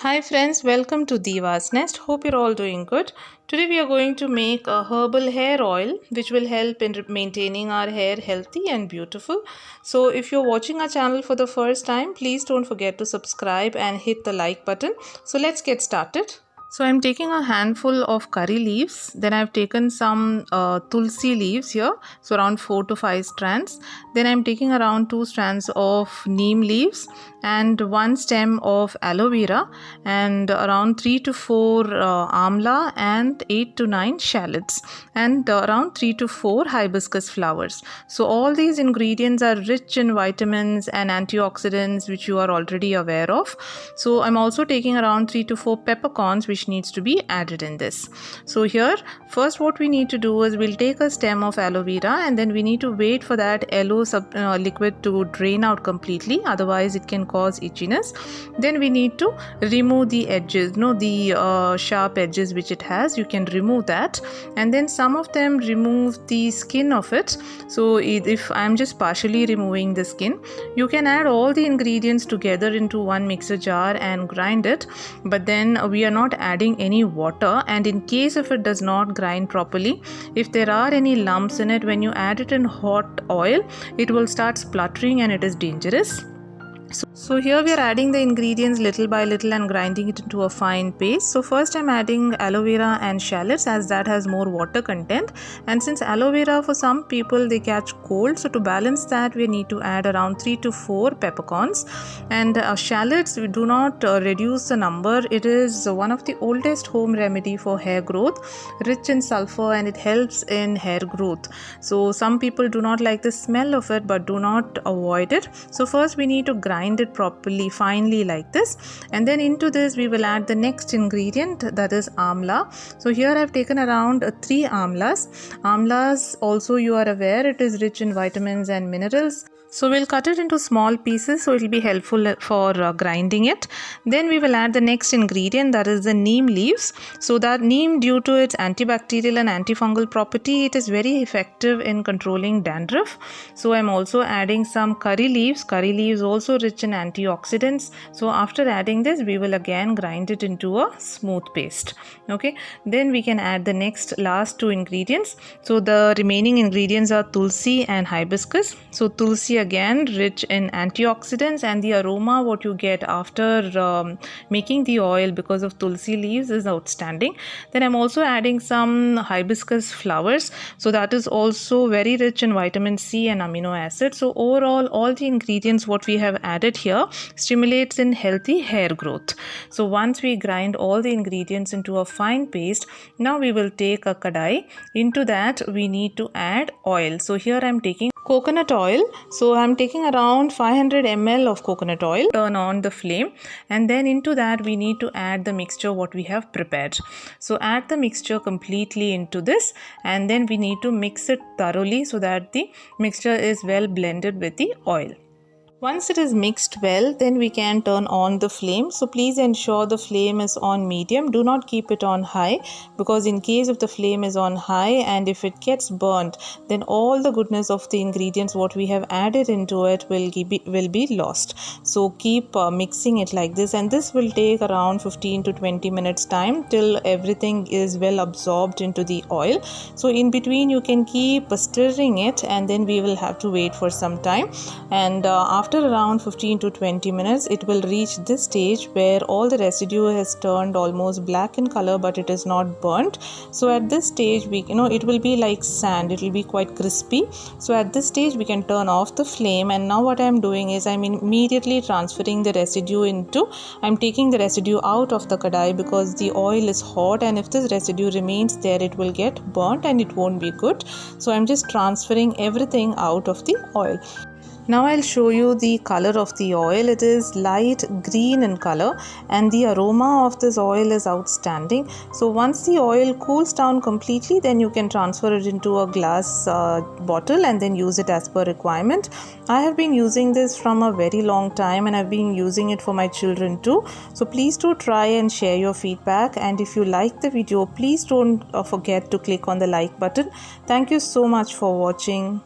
Hi friends, welcome to Diva's Nest. Hope you're all doing good. Today we are going to make a herbal hair oil which will help in maintaining our hair healthy and beautiful. So if you're watching our channel for the first time, please don't forget to subscribe and hit the like button. So let's get started. So I'm taking a handful of curry leaves. Then I've taken some tulsi leaves here. So around 4 to 5 strands. Then I'm taking around 2 strands of neem leaves and 1 stem of aloe vera and around 3 to 4 amla and 8 to 9 shallots and around 3 to 4 hibiscus flowers. So all these ingredients are rich in vitamins and antioxidants which you are already aware of. So I'm also taking around 3 to 4 peppercorns which needs to be added in this. So here first what we need to do is we'll take a stem of aloe vera and then we need to wait for that yellow liquid to drain out completely, otherwise it can cause itchiness. Then we need to remove the edges, the sharp edges which it has. You can remove that, and then some of them remove the skin of it. So if I'm just partially removing the skin, you can add all the ingredients together into one mixer jar and grind it, but then we are not adding any water. And in case if it does not grind properly, if there are any lumps in it, when you add it in hot oil, it will start spluttering and it is dangerous. So here we are adding the ingredients little by little and grinding it into a fine paste. So first I'm adding aloe vera and shallots as that has more water content, and since aloe vera for some people they catch cold, so to balance that we need to add around 3 to 4 peppercorns. And shallots, we do not reduce the number. It is one of the oldest home remedy for hair growth, rich in sulfur, and it helps in hair growth. So some people do not like the smell of it, but do not avoid it. So first we need to grind it properly finely like this, and then into this we will add the next ingredient, that is amla. So here I've taken around 3 amlas. Also, you are aware it is rich in vitamins and minerals, so we'll cut it into small pieces so it will be helpful for grinding it. Then we will add the next ingredient, that is the neem leaves. So that neem, due to its antibacterial and antifungal property, it is very effective in controlling dandruff. So I'm also adding some curry leaves. Curry leaves also rich in antioxidants. So after adding this, we will again grind it into a smooth paste. Okay, then we can add the last 2 ingredients. So the remaining ingredients are tulsi and hibiscus. So tulsi again rich in antioxidants, and the aroma what you get after making the oil because of tulsi leaves is outstanding. Then I'm also adding some hibiscus flowers, so that is also very rich in vitamin C and amino acids. So overall all the ingredients what we have added here stimulates in healthy hair growth. So once we grind all the ingredients into a fine paste, now we will take a kadai. Into that we need to add oil. So here I'm taking coconut oil. So I'm taking around 500 ml of coconut oil. Turn on the flame, and then into that we need to add the mixture what we have prepared. So add the mixture completely into this, and then we need to mix it thoroughly so that the mixture is well blended with the oil. Once it is mixed well, then we can turn on the flame. So please ensure the flame is on medium. Do not keep it on high, because in case if the flame is on high and if it gets burnt, then all the goodness of the ingredients what we have added into it will be lost. So keep mixing it like this, and this will take around 15 to 20 minutes time till everything is well absorbed into the oil. So in between you can keep stirring it, and then we will have to wait for some time, and after around 15 to 20 minutes it will reach this stage where all the residue has turned almost black in color, but it is not burnt. So at this stage it will be like sand, it will be quite crispy. So at this stage we can turn off the flame, and now what I am doing is I'm immediately transferring the residue I'm taking the residue out of the kadai, because the oil is hot, and if this residue remains there it will get burnt and it won't be good. So I'm just transferring everything out of the oil. Now I'll show you the color of the oil. It is light green in color, and the aroma of this oil is outstanding. So once the oil cools down completely, then you can transfer it into a glass bottle and then use it as per requirement. I have been using this from a very long time, and I've been using it for my children too. So please do try and share your feedback, and if you like the video, please don't forget to click on the like button. Thank you so much for watching.